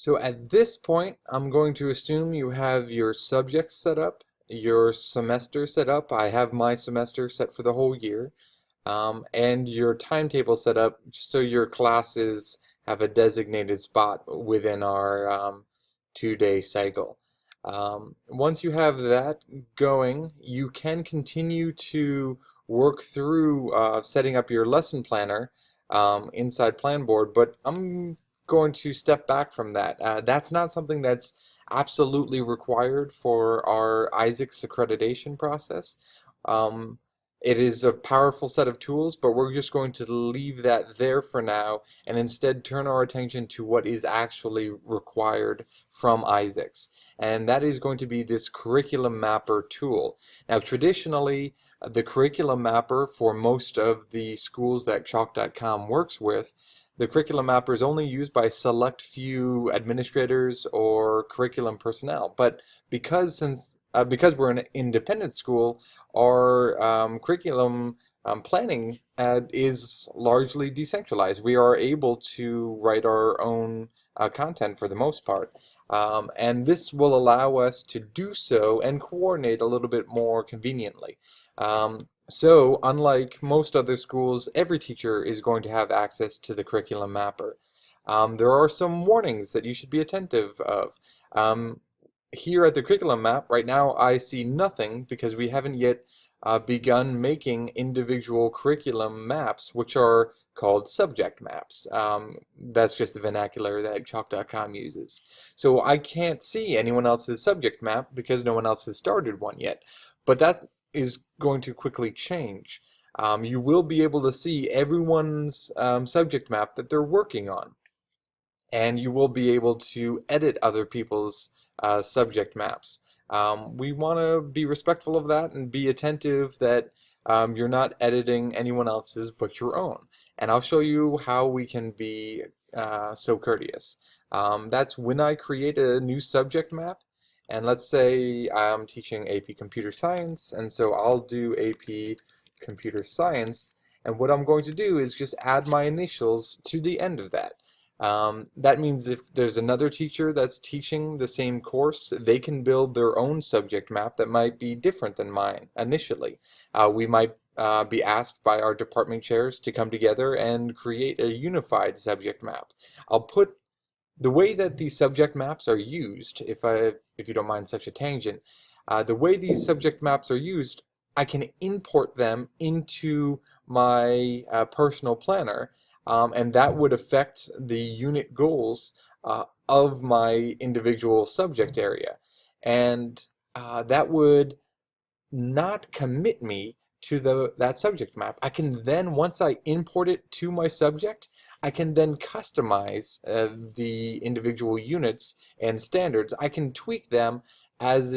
So at this point, I'm going to assume you have your subjects set up, your semester set up. I have my semester set for the whole year, and your timetable set up so your classes have a designated spot within our 2-day cycle. Once you have that going, you can continue to work through setting up your lesson planner inside Planboard, but I'm going to step back from that. That's not something that's absolutely required for our ISACS accreditation process. Um, it is a powerful set of tools, but we're just going to leave that there for now and instead turn our attention to what is actually required from ISACS. And that is going to be this curriculum mapper tool. Now, traditionally, the curriculum mapper for most of the schools that Chalk.com works with, the curriculum mapper is only used by select few administrators or curriculum personnel. But because we're an independent school, our curriculum planning is largely decentralized. We are able to write our own content for the most part. And this will allow us to do so and coordinate a little bit more conveniently. So, unlike most other schools, every teacher is going to have access to the curriculum mapper. There are some warnings that you should be attentive of. Here at the curriculum map, right now I see nothing because we haven't yet begun making individual curriculum maps, which are called subject maps. That's just the vernacular that Chalk.com uses. So I can't see anyone else's subject map because no one else has started one yet. But that is going to quickly change. You will be able to see everyone's subject map that they're working on, and you will be able to edit other people's subject maps. We want to be respectful of that and be attentive that you're not editing anyone else's but your own. And I'll show you how we can be so courteous. That's when I create a new subject map. And let's say I'm teaching AP Computer Science, and so I'll do AP Computer Science. And what I'm going to do is just add my initials to the end of that. That means if there's another teacher that's teaching the same course, they can build their own subject map that might be different than mine initially. We might be asked by our department chairs to come together and create a unified subject map. I'll put the way that these subject maps are used, if you don't mind such a tangent, the way these subject maps are used, I can import them into my personal planner, and that would affect the unit goals of my individual subject area. And that would not commit me to that subject map. I can then, once I import it to my subject, I can then customize the individual units and standards. I can tweak them as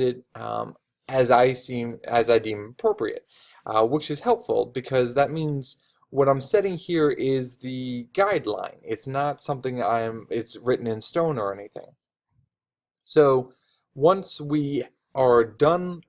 as I deem appropriate, which is helpful because that means what I'm setting here is the guideline. It's not something it's written in stone or anything. So once we are done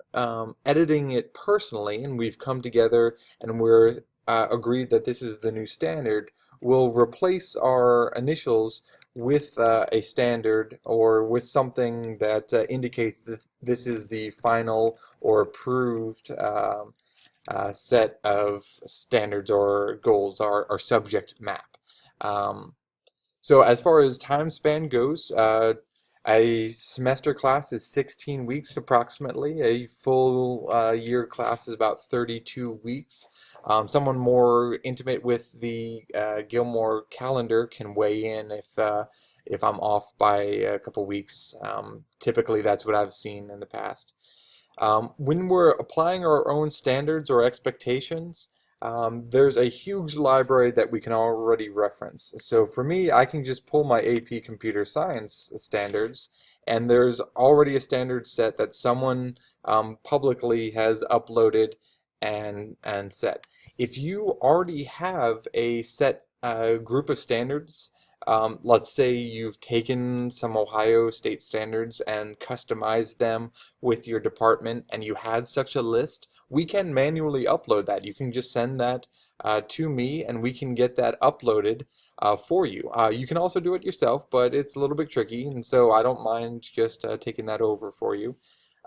editing it personally and we've come together and we're agreed that this is the new standard, we'll replace our initials with a standard or with something that indicates that this is the final or approved set of standards or goals, our subject map. So as far as time span goes, a semester class is 16 weeks approximately. A full year class is about 32 weeks. Someone more intimate with the Gilmore calendar can weigh in if I'm off by a couple weeks. Typically, that's what I've seen in the past. When we're applying our own standards or expectations, there's a huge library that we can already reference. So for me, I can just pull my AP Computer Science standards, and there's already a standard set that someone publicly has uploaded and set. If you already have a set group of standards, let's say you've taken some Ohio state standards and customized them with your department and you had such a list, we can manually upload that. You can just send that to me and we can get that uploaded. for you. You can also do it yourself, but it's a little bit tricky, and so I don't mind just taking that over for you.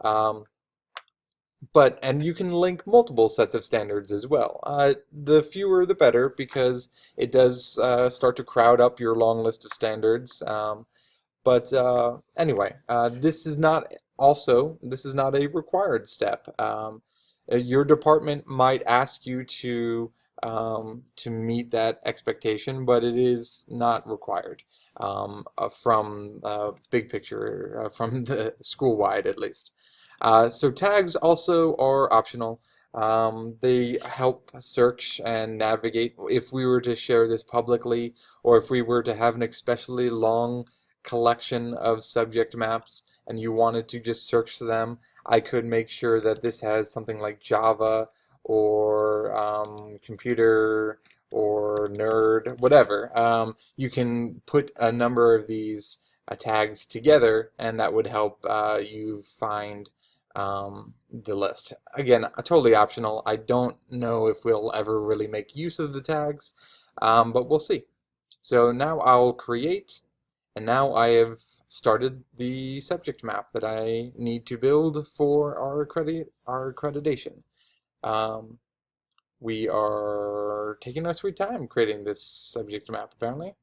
Um, and you can link multiple sets of standards as well. The fewer the better, because it does start to crowd up your long list of standards. Anyway, this is not a required step. Your department might ask you to meet that expectation, but it is not required from big picture, from the school wide at least. So tags also are optional. They help search and navigate. If we were to share this publicly, or if we were to have an especially long collection of subject maps and you wanted to just search them, I could make sure that this has something like Java or computer or nerd, whatever. You can put a number of these tags together, and that would help you find the list. Again, totally optional. I don't know if we'll ever really make use of the tags, but we'll see. So now I'll create, and now I have started the subject map that I need to build for our accreditation. We are taking our sweet time creating this subject map, apparently.